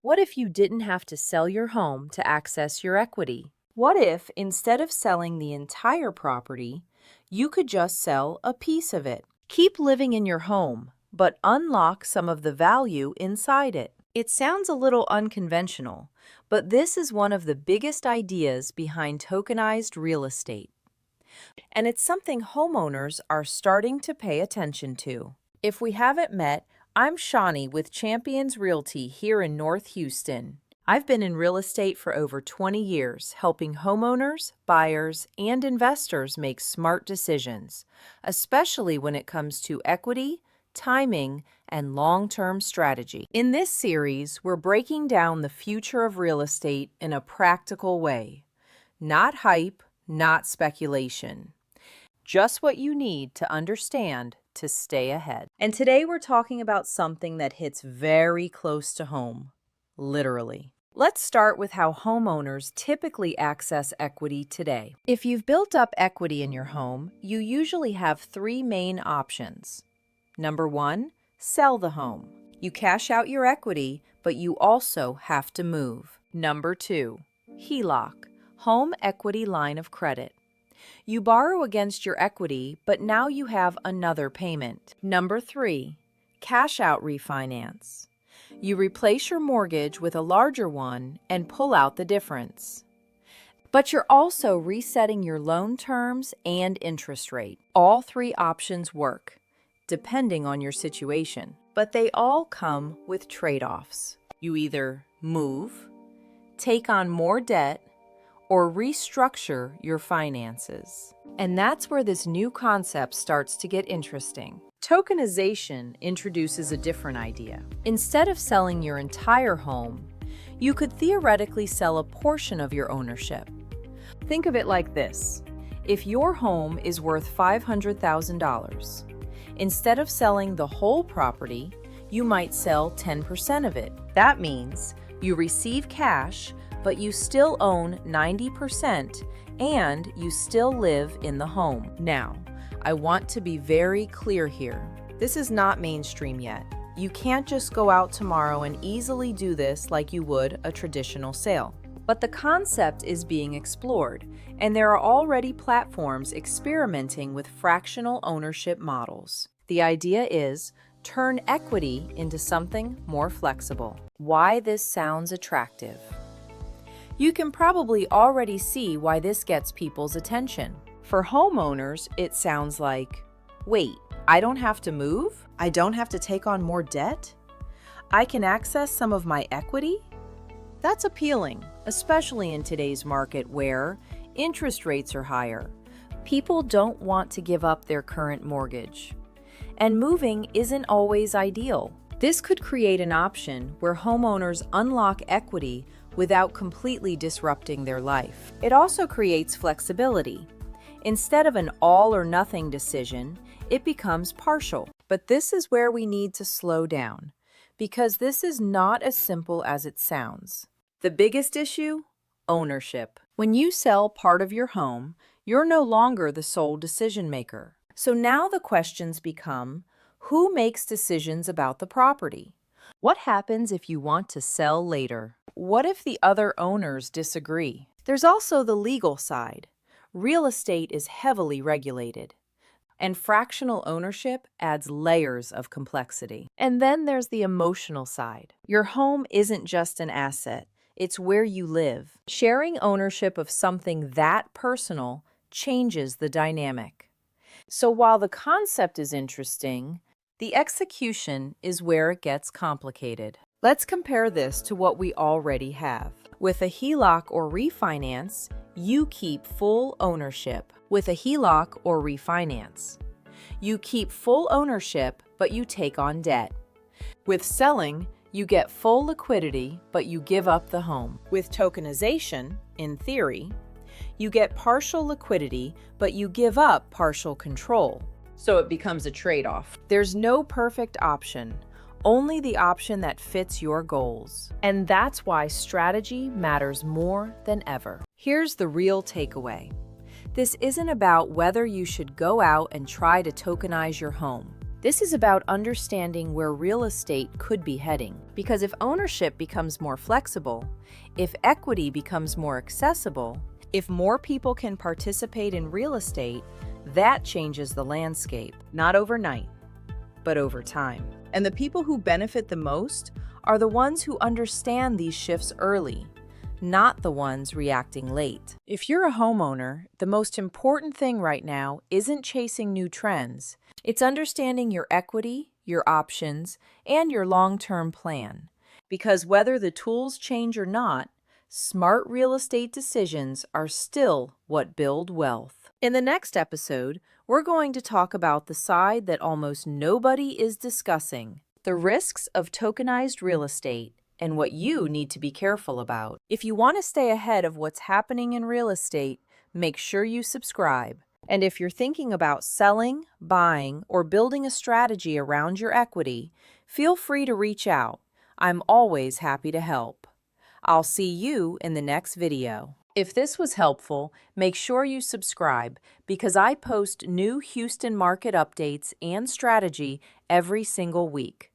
What if you didn't have to sell your home to access your equity? What if, instead of selling the entire property, you could just sell a piece of it? Keep living in your home, but unlock some of the value inside it. It sounds a little unconventional, but this is one of the biggest ideas behind tokenized real estate. And it's something homeowners are starting to pay attention to. If we haven't met, I'm Shawnee with Champions Realty here in North Houston. I've been in real estate for over 20 years, helping homeowners, buyers, and investors make smart decisions, especially when it comes to equity, timing, and long-term strategy. In this series, we're breaking down the future of real estate in a practical way. Not hype, not speculation. Just what you need to understand to stay ahead. And today we're talking about something that hits very close to home, literally. Let's start with how homeowners typically access equity today. If you've built up equity in your home, you usually have three main options. Number one, sell the home. You cash out your equity, but you also have to move. Number two, HELOC, home equity line of credit. You borrow against your equity, but now you have another payment. Number three, cash out refinance. You replace your mortgage with a larger one and pull out the difference. But you're also resetting your loan terms and interest rate. All three options work, depending on your situation, but they all come with trade-offs. You either move, take on more debt, or restructure your finances. And that's where this new concept starts to get interesting. Tokenization introduces a different idea. Instead of selling your entire home, you could theoretically sell a portion of your ownership. Think of it like this. If your home is worth $500,000, instead of selling the whole property, you might sell 10% of it. That means you receive cash, but you still own 90% and you still live in the home. Now, I want to be very clear here. This is not mainstream yet. You can't just go out tomorrow and easily do this like you would a traditional sale. But the concept is being explored, and there are already platforms experimenting with fractional ownership models. The idea is turn equity into something more flexible. Why this sounds attractive? You can probably already see why this gets people's attention. For homeowners, it sounds like, wait, I don't have to move? I don't have to take on more debt? I can access some of my equity? That's appealing, especially in today's market where interest rates are higher. People don't want to give up their current mortgage. And moving isn't always ideal. This could create an option where homeowners unlock equity without completely disrupting their life. It also creates flexibility. Instead of an all-or-nothing decision, it becomes partial. But this is where we need to slow down, because this is not as simple as it sounds. The biggest issue? Ownership. When you sell part of your home, you're no longer the sole decision maker. So now the questions become, who makes decisions about the property? What happens if you want to sell later? What if the other owners disagree? There's also the legal side. Real estate is heavily regulated, and fractional ownership adds layers of complexity. And then there's the emotional side. Your home isn't just an asset, it's where you live. Sharing ownership of something that personal changes the dynamic. So while the concept is interesting, the execution is where it gets complicated. Let's compare this to what we already have. With a HELOC or refinance, you keep full ownership. With a HELOC or refinance, you keep full ownership, but you take on debt. With selling, you get full liquidity, but you give up the home. With tokenization, in theory, you get partial liquidity, but you give up partial control. So it becomes a trade-off. There's no perfect option, only the option that fits your goals. And that's why strategy matters more than ever. Here's the real takeaway. This isn't about whether you should go out and try to tokenize your home. This is about understanding where real estate could be heading. Because if ownership becomes more flexible, if equity becomes more accessible, if more people can participate in real estate, that changes the landscape, not overnight, but over time. And the people who benefit the most are the ones who understand these shifts early, not the ones reacting late. If you're a homeowner, the most important thing right now isn't chasing new trends. It's understanding your equity, your options, and your long-term plan. Because whether the tools change or not, smart real estate decisions are still what build wealth. In the next episode, we're going to talk about the side that almost nobody is discussing, the risks of tokenized real estate and what you need to be careful about. If you want to stay ahead of what's happening in real estate, make sure you subscribe. And if you're thinking about selling, buying, or building a strategy around your equity, feel free to reach out. I'm always happy to help. I'll see you in the next video. If this was helpful, make sure you subscribe because I post new Houston market updates and strategy every single week.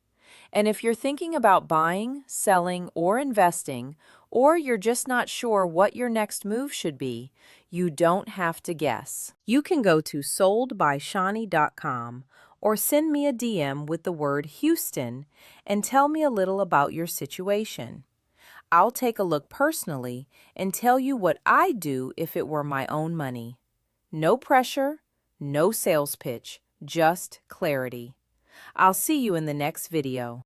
And if you're thinking about buying, selling, or investing, or you're just not sure what your next move should be, you don't have to guess. You can go to soldbyshani.com or send me a DM with the word Houston and tell me a little about your situation. I'll take a look personally and tell you what I'd do if it were my own money. No pressure, no sales pitch, just clarity. I'll see you in the next video.